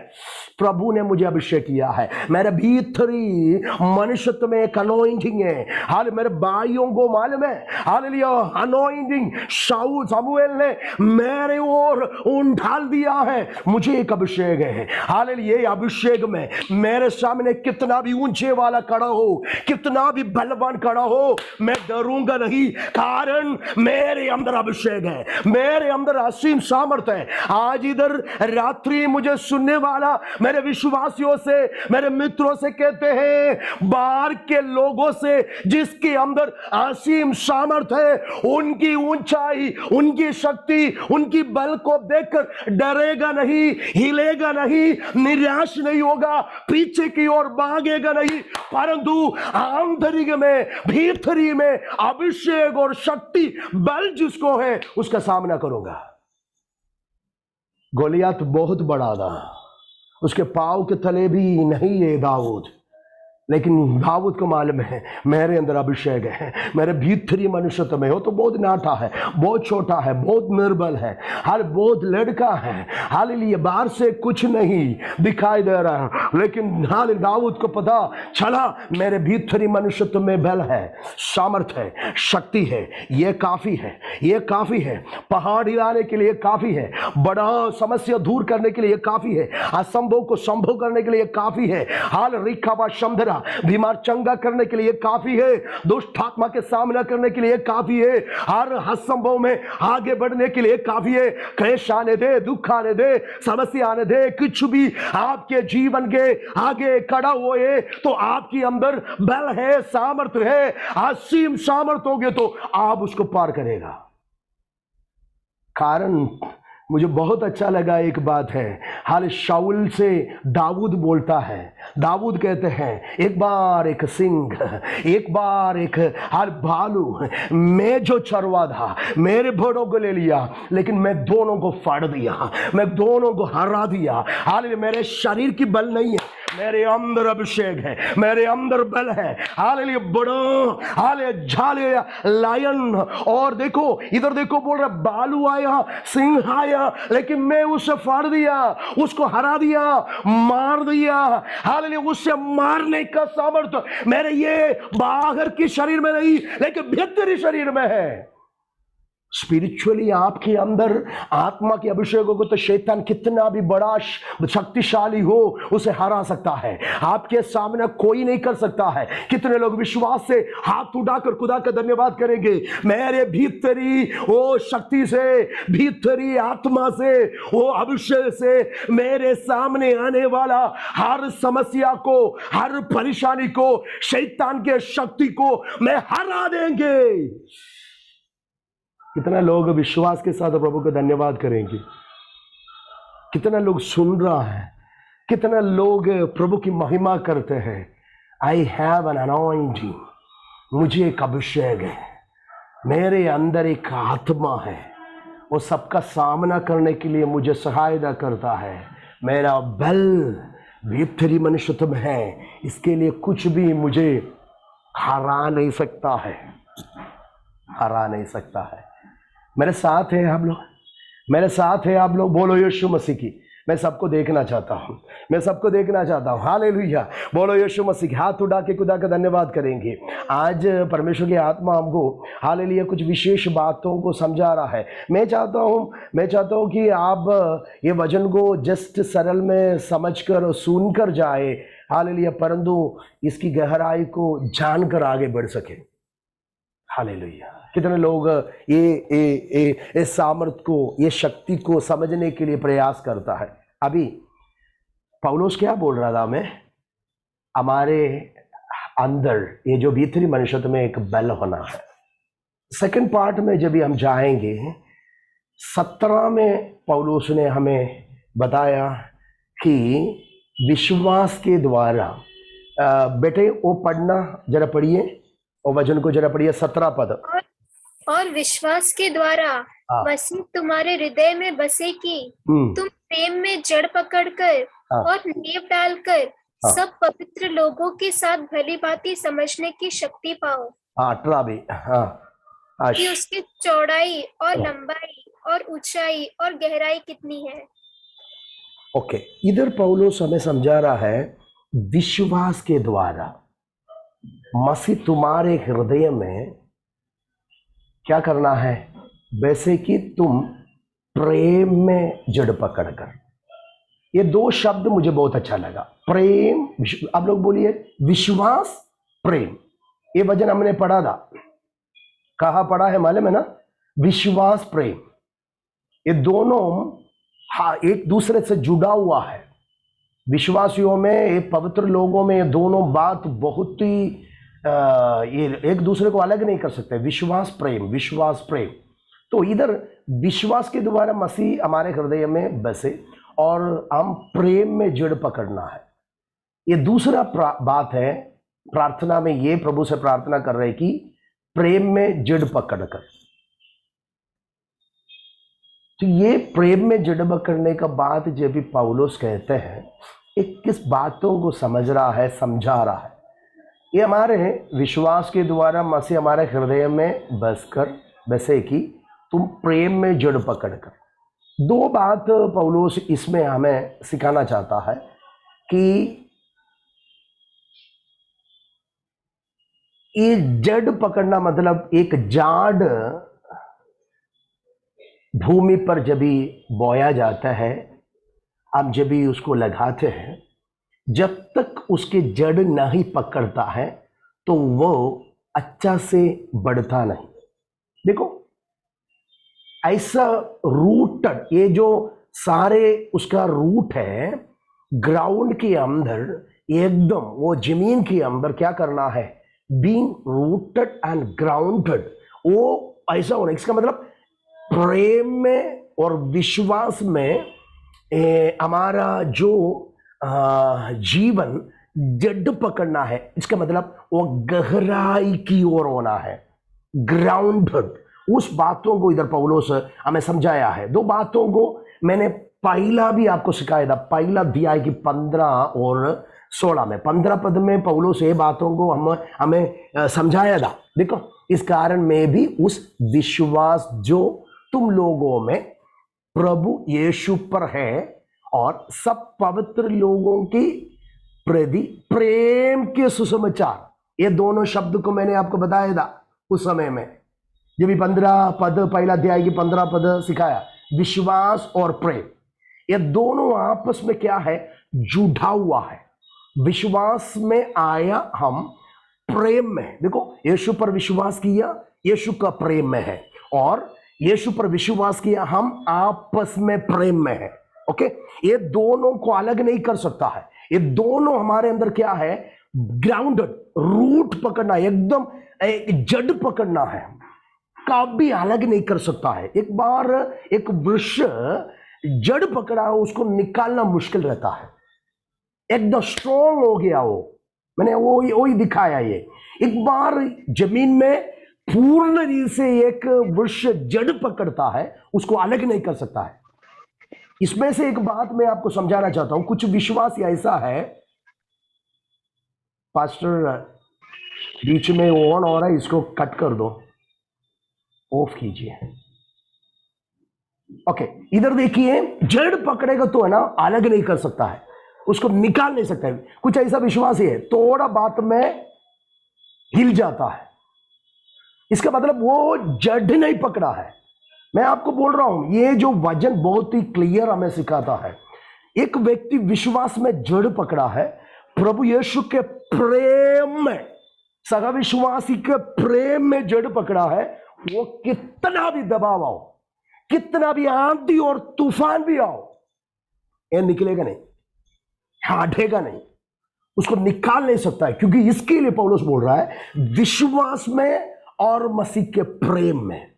प्रभु ने मुझे अभिषेक किया है, मेरे भीतरी मनुष्यत्व में एक अनॉइंटिंग है। हाल मेरे भाइयों को मालूम है, हालेलुया अनॉइंटिंग शाऊल समूएल ने मेरे ओर उन ढाल दिया है, मुझे एक अभिषेक है। हालेलुया ये अभिषेक में मेरे सामने कितना भी ऊंचे वाला खड़ा हो, कितना भी बलवान खड़ा हो, मैं डरूंगा नहीं, कारण मेरे अंदर अभिषेक है, मेरे अंदर असीम सामर्थ है। आज इधर रात्रि मुझे सुनने वाला मेरे विश्वासियों से, मेरे मित्रों से कहते हैं बाहर के लोगों से जिसके अंदर असीम सामर्थ है, उनकी ऊंचाई, उनकी शक्ति, उनकी बल को देखकर डरेगा नहीं, हिलेगा नहीं, निराश नहीं होगा, पीछे की ओर भागेगा नहीं, परंतु आंतरिक में, भीतरी में अभिषेक और शक्ति बल जिसको है उसका सामना करूंगा। गोलियत बहुत बड़ा था, उसके पांव के तले भी नहीं है दाऊद, लेकिन दाऊद को मालूम है मेरे अंदर अभिषेक है, मेरे भीतरी मनुष्यत्व में हो तो बहुत नाटा है, बहुत छोटा है, बहुत निर्बल है, हर बहुत लड़का है, हालेलुया बाहर से कुछ नहीं दिखाई दे रहा है, लेकिन हाल दाऊद को पता चला मेरे भीतरी मनुष्यत्व में बल है, सामर्थ है, शक्ति है, ये काफी है, ये काफी है, पहाड़ हिलाने के लिए काफी है, बड़ा समस्या दूर करने के लिए काफी है, असंभव को संभव करने के लिए काफी है, हाल रिखाबा शमधरा बीमार चंगा करने के लिए काफी है, दुष्ट आत्मा के सामना करने के लिए काफी है, हर असंभव में आगे बढ़ने के लिए काफी है। क्लेश आने दे, दुख आने दे, समस्या आने दे, कुछ भी आपके जीवन के आगे खड़ा हुए तो आपके अंदर बल है, सामर्थ्य है, असीम सामर्थ्य होगे तो आप उसको पार करेगा। कारण मुझे बहुत अच्छा लगा एक बात है, हाल शाऊल से दाऊद बोलता है, दाऊद कहते हैं एक बार एक सिंह, एक बार एक हाल भालू, मैं जो चरवा था मेरे भेड़ों को ले लिया, लेकिन मैं दोनों को फाड़ दिया, मैं दोनों को हरा दिया। हाल मेरे शरीर की बल नहीं है, मेरे अंदर अभिषेक है, मेरे अंदर बल है। हालेलुया बड़ा हाले झाले लायन, और देखो इधर देखो बोल रहा बालू आया, सिंह आया, लेकिन मैं उसे फाड़ दिया, उसको हरा दिया, मार दिया। हालेलुया उससे मारने का सामर्थ्य मेरे ये बाहर की शरीर में नहीं, लेकिन भीतरी शरीर में है। स्पिरिचुअली आपके अंदर आत्मा के अभिषेक को तो शैतान कितना भी बड़ा शक्तिशाली हो उसे हरा सकता है, आपके सामने कोई नहीं कर सकता है। कितने लोग विश्वास से हाथ उठाकर खुदा का धन्यवाद करेंगे, मेरे भीतरी वो शक्ति से, भीतरी आत्मा से, वो अभिषेक से मेरे सामने आने वाला हर समस्या को, हर परेशानी को, शैतान के शक्ति को मैं हरा देंगे। कितना लोग विश्वास के साथ प्रभु को धन्यवाद करेंगे, कितना लोग सुन रहा है, कितना लोग प्रभु की महिमा करते हैं। आई हैव एन अनॉइंटिंग, मुझे एक अभिषेक है, मेरे अंदर एक आत्मा है, वो सबका सामना करने के लिए मुझे सहायता करता है। मेरा बल भीतरी मनुष्यत्व में है, इसके लिए कुछ भी मुझे हरा नहीं सकता है, हरा नहीं सकता है। मेरे साथ है आप लोग, मेरे साथ है आप लोग, बोलो यीशु मसीह की। मैं सबको देखना चाहता हूँ, मैं सबको देखना चाहता हूँ। हालेलुया बोलो यीशु मसीह की। हाथ उठा के खुदा का धन्यवाद करेंगे। आज परमेश्वर की आत्मा हमको हालेलुया कुछ विशेष बातों को समझा रहा है। मैं चाहता हूँ कि आप ये वचन को जस्ट सरल में समझकर और सुनकर जाए, हालेलुया, परंतु इसकी गहराई को जानकर आगे बढ़ सके। हालेलुया। कितने लोग ये सामर्थ को, ये शक्ति को समझने के लिए प्रयास करता है। अभी पौलुस क्या बोल रहा था, मैं हमारे अंदर ये जो भीतरी मनुष्यत्व में एक बल होना है। सेकंड पार्ट में जब हम जाएंगे 17 में पौलुस ने हमें बताया कि विश्वास के द्वारा, बेटे वो पढ़ना जरा पढ़िए, और वचन को जरा पढ़िए 17 पद। और विश्वास के द्वारा हाँ। मसीह तुम्हारे हृदय में बसे कि तुम प्रेम में जड़ पकड़कर हाँ। और नींव डालकर हाँ। सब पवित्र लोगों के साथ भली भांति समझने की शक्ति पाओ। हाँ 18 भी। हाँ। कि उसकी चौड़ाई और लंबाई और ऊंचाई और गहराई कितनी है। ओके, इधर पौलुस हमें समझा रहा है विश्वास के द्वारा मसीह तुम्हारे हृदय में क्या करना है, वैसे कि तुम प्रेम में जड़ पकड़कर। ये दो शब्द मुझे बहुत अच्छा लगा, प्रेम। आप लोग बोलिए विश्वास प्रेम। ये वचन हमने पढ़ा था, कहाँ पढ़ा है मालूम है ना, विश्वास प्रेम। ये दोनों हाँ एक दूसरे से जुड़ा हुआ है। विश्वासियों में, ये पवित्र लोगों में ये दोनों बात बहुत ही ये एक दूसरे को अलग नहीं कर सकते। विश्वास प्रेम, विश्वास प्रेम। तो इधर विश्वास के द्वारा मसीह हमारे हृदय में बसे और हम प्रेम में जड़ पकड़ना है। ये दूसरा बात है, प्रार्थना में ये प्रभु से प्रार्थना कर रहे कि प्रेम में जड़ पकड़कर। तो ये प्रेम में जड़ पकड़ने का बात जब भी पौलुस कहते हैं, एक किस बातों को समझ रहा है, समझा रहा है। ये हमारे विश्वास के द्वारा मसीह हमारे हृदय में बसकर बसे कि तुम प्रेम में जड़ पकड़कर। दो बात पौलुस इसमें हमें सिखाना चाहता है कि ये जड़ पकड़ना मतलब एक जाड़ भूमि पर जब भी बोया जाता है, हम जब भी उसको लगाते हैं, जब तक उसके जड़ नहीं पकड़ता है तो वो अच्छा से बढ़ता नहीं। देखो ऐसा रूटेड, ये जो सारे उसका रूट है ग्राउंड के अंदर, एकदम वो जमीन के अंदर क्या करना है, बीइंग रूटेड एंड ग्राउंडेड, वो ऐसा होना। इसका मतलब प्रेम में और विश्वास में हमारा जो जीवन जड़ पकड़ना है। इसका मतलब वो गहराई की ओर होना है, ग्राउंडेड। उस बातों को इधर पौलुस हमें समझाया है। दो बातों को मैंने पहला भी आपको सिखाया था, पहला अध्याय की 15 और 16 में, 15 पद में पौलुस ये बातों को हमें समझाया था। देखो इस कारण में भी उस विश्वास जो तुम लोगों में प्रभु यीशु पर है और सब पवित्र लोगों की प्रति प्रेम के सुसमाचार, ये दोनों शब्द को मैंने आपको बताया था उस समय में जब भी 15 पद, पहला अध्याय की 15 पद सिखाया। विश्वास और प्रेम, ये दोनों आपस में क्या है, जुड़ा हुआ है। विश्वास में आया हम प्रेम में। देखो यीशु पर विश्वास किया, यीशु का प्रेम में है, और यीशु पर विश्वास किया, हम आपस में प्रेम में है। ओके, ये दोनों को अलग नहीं कर सकता है। ये दोनों हमारे अंदर क्या है, ग्राउंडेड, रूट पकड़ना, एकदम जड़ पकड़ना है, कभी अलग नहीं कर सकता है। एक बार एक वृक्ष जड़ पकड़ा, उसको निकालना मुश्किल रहता है, एकदम स्ट्रॉन्ग हो गया वो। मैंने वो ही दिखाया। ये एक बार जमीन में पूर्ण रीति से एक वृक्ष जड़ पकड़ता है, उसको अलग नहीं कर सकता है। इसमें से एक बात मैं आपको समझाना चाहता हूं। कुछ विश्वास ऐसा है, पास्टर बीच में ऑन हो रहा है, इसको कट कर दो, ऑफ कीजिए। ओके, इधर देखिए, जड़ पकड़ेगा तो है ना, अलग नहीं कर सकता है, उसको निकाल नहीं सकता है। कुछ ऐसा विश्वास ही है, थोड़ा बात में हिल जाता है, इसका मतलब वो जड़ नहीं पकड़ा है। मैं आपको बोल रहा हूं, ये जो वचन बहुत ही क्लियर हमें सिखाता है। एक व्यक्ति विश्वास में जड़ पकड़ा है, प्रभु यीशु के प्रेम में, सगा विश्वासी के प्रेम में जड़ पकड़ा है, वो कितना भी दबाव आओ, कितना भी आंधी और तूफान भी आओ, ये निकलेगा नहीं, हटेगा नहीं, उसको निकाल नहीं सकता है। क्योंकि इसके लिए पौलुस बोल रहा है विश्वास में और मसीह के प्रेम में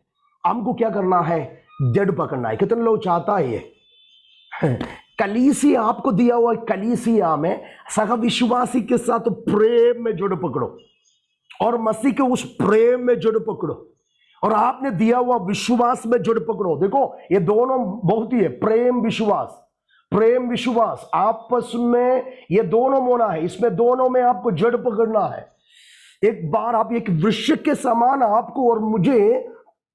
हमको क्या करना है, जड़ पकड़ना है। कितने लोग चाहता है ये कलीसिया आपको दिया हुआ, कलीसिया में सगा विश्वासी के साथ प्रेम में जड़ पकड़ो और मसीह के उस प्रेम में जड़ पकड़ो। और आपने दिया हुआ विश्वास में जड़ पकड़ो। देखो ये दोनों बहुत ही है, प्रेम विश्वास, प्रेम विश्वास आपस में ये दोनों होना है। इसमें दोनों में आपको जड़ पकड़ना है। एक बार आप एक वृक्ष के समान आपको और मुझे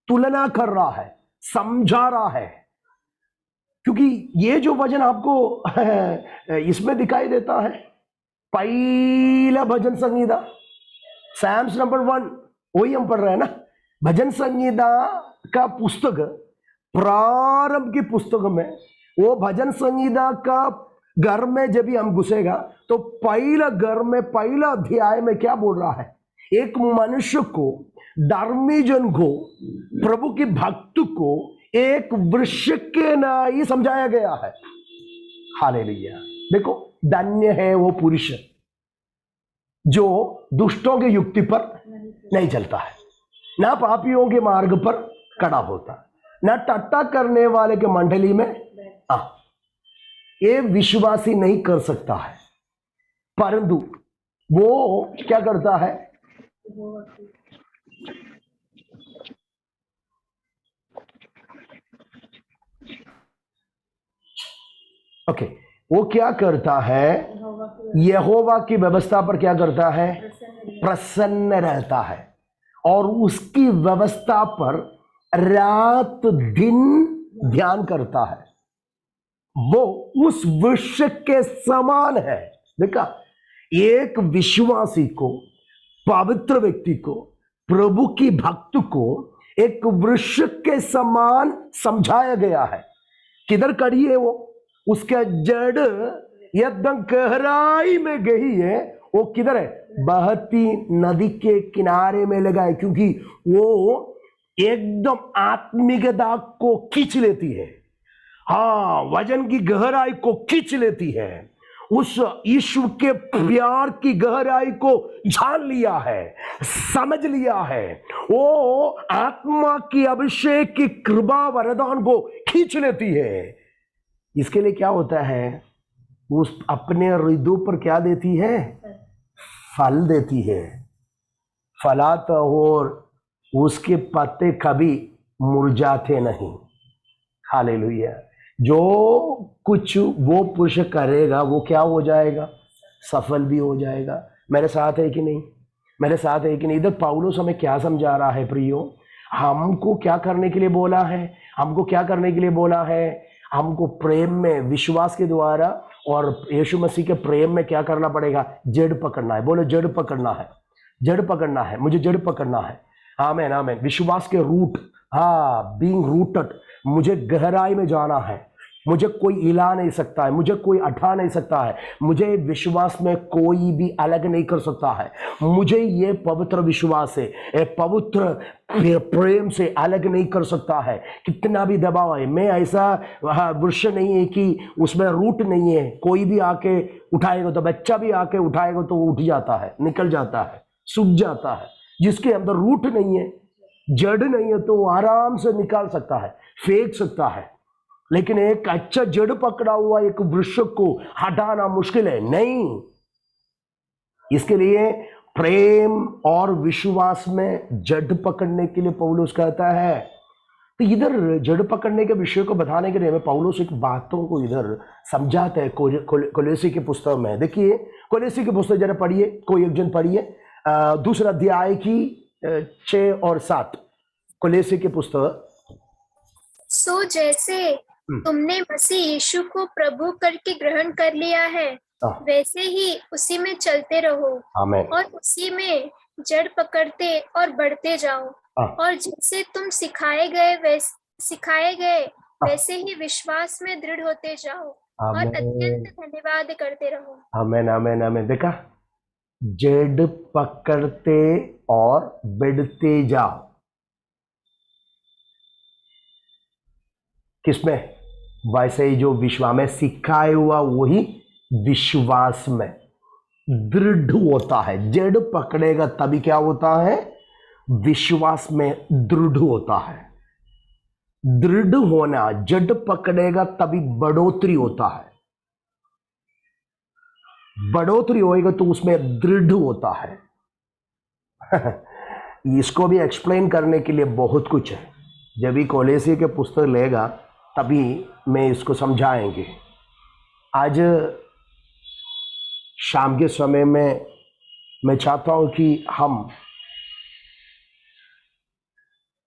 तुलना कर रहा है, समझा रहा है, क्योंकि ये जो वचन आपको इसमें दिखाई देता है, पहला भजन संगीता सैम्स नंबर 1, वही हम पढ़ रहे हैं ना। भजन संगीता का पुस्तक, प्रारंभ की पुस्तक में, वो भजन संगीता का घर में जब भी हम घुसेगा तो पहला घर में पहला अध्याय में क्या बोल रहा है, एक मनुष्य को, धर्मी जन को, प्रभु की भक्त को एक वृक्ष के नाई समझाया गया है। हालेलुया। देखो धन्य है वो पुरुष जो दुष्टों के युक्ति पर नहीं चलता है, ना पापियों के मार्ग पर खड़ा होता, ना टट्टा करने वाले के मंडली में ये विश्वासी नहीं कर सकता है, परंतु वो क्या करता है, ओके, वो क्या करता है, यहोवा की व्यवस्था पर क्या करता है, प्रसन्न रहता है और उसकी व्यवस्था पर रात दिन ध्यान करता है। वो उस वृक्ष के समान है। देखा, एक विश्वासी को, पवित्र व्यक्ति को, प्रभु की भक्त को एक वृक्ष के समान समझाया गया है। किधर खड़ी है वो, उसका जड़ एकदम गहराई में गई है। वो किधर है, बहती नदी के किनारे में लगा है, क्योंकि वो एकदम आत्मिकता को खींच लेती है। हाँ, वजन की गहराई को खींच लेती है। उस ईश्वर के प्यार की गहराई को जान लिया है, समझ लिया है। वो आत्मा की अभिषेक की कृपा वरदान को खींच लेती है। इसके लिए क्या होता है, उस अपने हृदय पर क्या देती है, फल देती है, फलाता और उसके पत्ते कभी मुरझाते नहीं। हालेलुया। जो कुछ वो पुरुष करेगा वो क्या हो जाएगा, सफल भी हो जाएगा। मेरे साथ है कि नहीं, मेरे साथ है कि नहीं। इधर पौलुस हमें क्या समझा रहा है प्रियो, हमको क्या करने के लिए बोला है, हमको क्या करने के लिए बोला है, हमको प्रेम में, विश्वास के द्वारा और यीशु मसीह के प्रेम में क्या करना पड़ेगा, जड़ पकड़ना है। बोलो जड़ पकड़ना है, जड़ पकड़ना है, मुझे जड़ पकड़ना है। आमीन आमीन। विश्वास के रूट, हाँ, बीइंग रूटेड, मुझे गहराई में जाना है। मुझे कोई हिला नहीं सकता है, मुझे कोई हटा नहीं सकता है, मुझे विश्वास में कोई भी अलग नहीं कर सकता है। मुझे ये पवित्र विश्वास है, ये पवित्र प्रेम से अलग नहीं कर सकता है। कितना भी दबाव है, मैं ऐसा वृक्ष नहीं है कि उसमें रूट नहीं है, कोई भी आके उठाएगा तो, बच्चा भी आके उठाएगा तो वो उठ जाता है, निकल जाता है, सूख जाता है। जिसके अंदर रूट नहीं है, जड़ नहीं है, तो आराम से निकाल सकता है, फेंक सकता है। लेकिन एक अच्छा जड़ पकड़ा हुआ एक वृक्ष को हटाना मुश्किल है। नहीं, इसके लिए प्रेम और विश्वास में जड़ पकड़ने के लिए पौलुस कहता है। तो इधर जड़ पकड़ने के विषय को बताने के लिए पौलुस एक बातों को इधर समझाते हैं कोलोसी की पुस्तक में। देखिए कोलोसी की पुस्तक जरा पढ़िए, कोई एक जन पढ़िए, दूसरा अध्याय की 6 और 7 कोलोसी की पुस्तक। सो जैसे तुमने मसीह यीशु को प्रभु करके ग्रहण कर लिया है, वैसे ही उसी में चलते रहो। आमीन। और उसी में जड़ पकड़ते और बढ़ते जाओ। और जैसे तुम सिखाए गए वैसे ही विश्वास में दृढ़ होते जाओ और अत्यंत धन्यवाद करते रहो। आमीन आमीन आमीन। देखा, जड़ पकड़ते और बढ़ते जाओ। किसमें, वैसे ही जो विश्वास में सिखाए हुआ वही विश्वास में दृढ़ होता है। जड़ पकड़ेगा तभी क्या होता है, विश्वास में दृढ़ होता है। दृढ़ होना, जड़ पकड़ेगा तभी बढ़ोतरी होता है। बढ़ोतरी होएगा तो उसमें दृढ़ होता है। इसको भी एक्सप्लेन करने के लिए बहुत कुछ है। जब भी कोलेसी के पुस्तक लेगा तभी मैं इसको समझाएंगे। आज शाम के समय में मैं चाहता हूं कि हम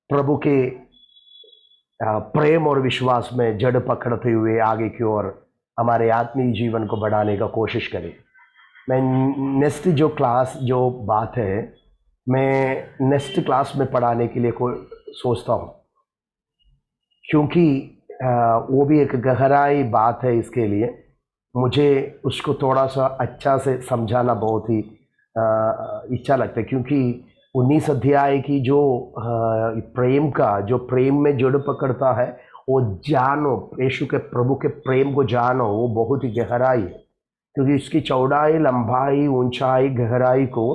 प्रभु के प्रेम और विश्वास में जड़ पकड़ते हुए आगे की ओर हमारे आत्मीय जीवन को बढ़ाने का कोशिश करें। मैं नेक्स्ट जो बात है मैं नेक्स्ट क्लास में पढ़ाने के लिए सोचता हूँ, क्योंकि वो भी एक गहराई बात है। इसके लिए मुझे उसको थोड़ा सा अच्छा से समझाना बहुत ही इच्छा लगता है, क्योंकि 19 अध्याय की जो प्रेम में जड़ पकड़ता है वो जानो, यीशु के प्रभु के प्रेम को जानो, वो बहुत ही गहराई है। क्योंकि इसकी चौड़ाई, लंबाई, ऊंचाई, गहराई को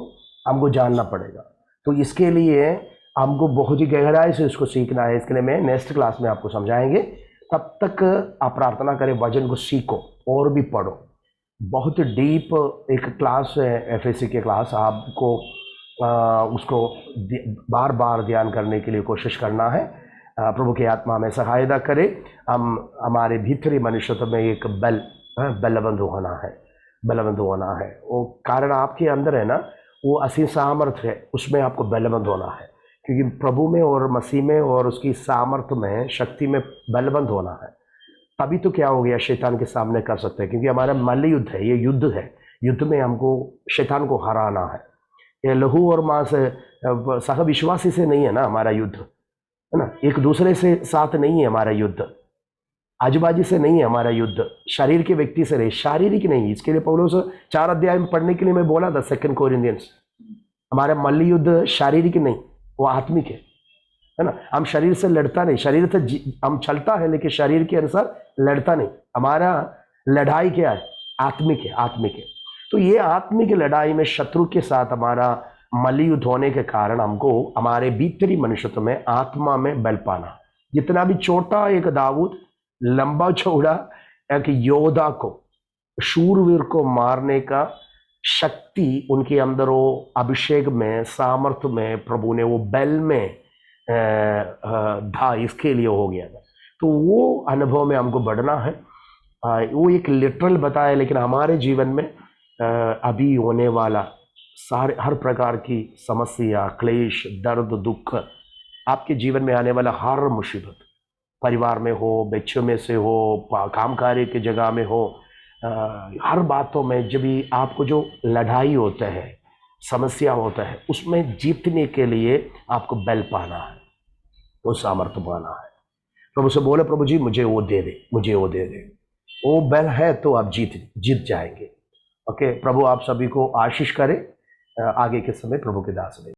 हमको जानना पड़ेगा। तो इसके लिए हमको बहुत ही गहराई से इसको सीखना है। इसके लिए मैं नेक्स्ट क्लास में आपको समझाएंगे। तब तक आप प्रार्थना करें, वचन को सीखो और भी पढ़ो। बहुत डीप एक क्लास है एफएससी की क्लास, आपको उसको बार बार ध्यान करने के लिए कोशिश करना है। प्रभु की आत्मा में सहायता करे। हम हमारे भीतरी मनुष्यत्व में एक बलवंत होना है। वो कारण आपके अंदर है ना, वो असीम सामर्थ्य है, उसमें आपको बलवंत होना है। क्योंकि प्रभु में और मसीह में और उसकी सामर्थ्य में, शक्ति में बलवंत होना है। तभी तो क्या हो गया, शैतान के सामने कर सकते हैं। क्योंकि हमारा मल्ल युद्ध है, ये युद्ध है। युद्ध में हमको शैतान को हराना है। ये लहू और मांस सह विश्वासी से नहीं है ना हमारा युद्ध, है ना। एक दूसरे से साथ नहीं है हमारा युद्ध, आजूबाजू से नहीं है हमारा युद्ध, शरीर के व्यक्ति से नहीं, शारीरिक नहीं। इसके लिए पौलुस 4 अध्याय में पढ़ने के लिए मैं बोला था 2 कोरिन्थियंस। हमारा मल्ल युद्ध शारीरिक नहीं, वो आत्मिक है ना। हम शरीर से लड़ता नहीं, शरीर से हम चलता है लेकिन शरीर के अनुसार लड़ता नहीं। हमारा लड़ाई क्या है, आत्मिक है। तो ये आत्मिक लड़ाई में शत्रु के साथ हमारा मल्ल युद्ध होने के कारण हमको हमारे भीतरी मनुष्यत्व में, आत्मा में बल पाना। जितना भी छोटा एक दाऊद, लंबा चौड़ा एक योद्धा को, शूरवीर को मारने का शक्ति उनके अंदर, वो अभिषेक में, सामर्थ्य में, प्रभु ने वो बल में था, इसके लिए हो गया था। तो वो अनुभव में हमको बढ़ना है। वो एक लिटरल बताया, लेकिन हमारे जीवन में अभी होने वाला हर प्रकार की समस्या, क्लेश, दर्द, दुख, आपके जीवन में आने वाला हर मुसीबत, परिवार में हो, बच्चों में से हो, काम कार्य की जगह में हो, हर बातों में जब भी आपको जो लड़ाई होता है, समस्या होता है, उसमें जीतने के लिए आपको बल पाना है, वो सामर्थ्य पाना है। प्रभु से बोले, प्रभु जी मुझे वो दे दे। वो बल है तो आप जीत जाएंगे। ओके, प्रभु आप सभी को आशीष करे। आगे के समय प्रभु के दास में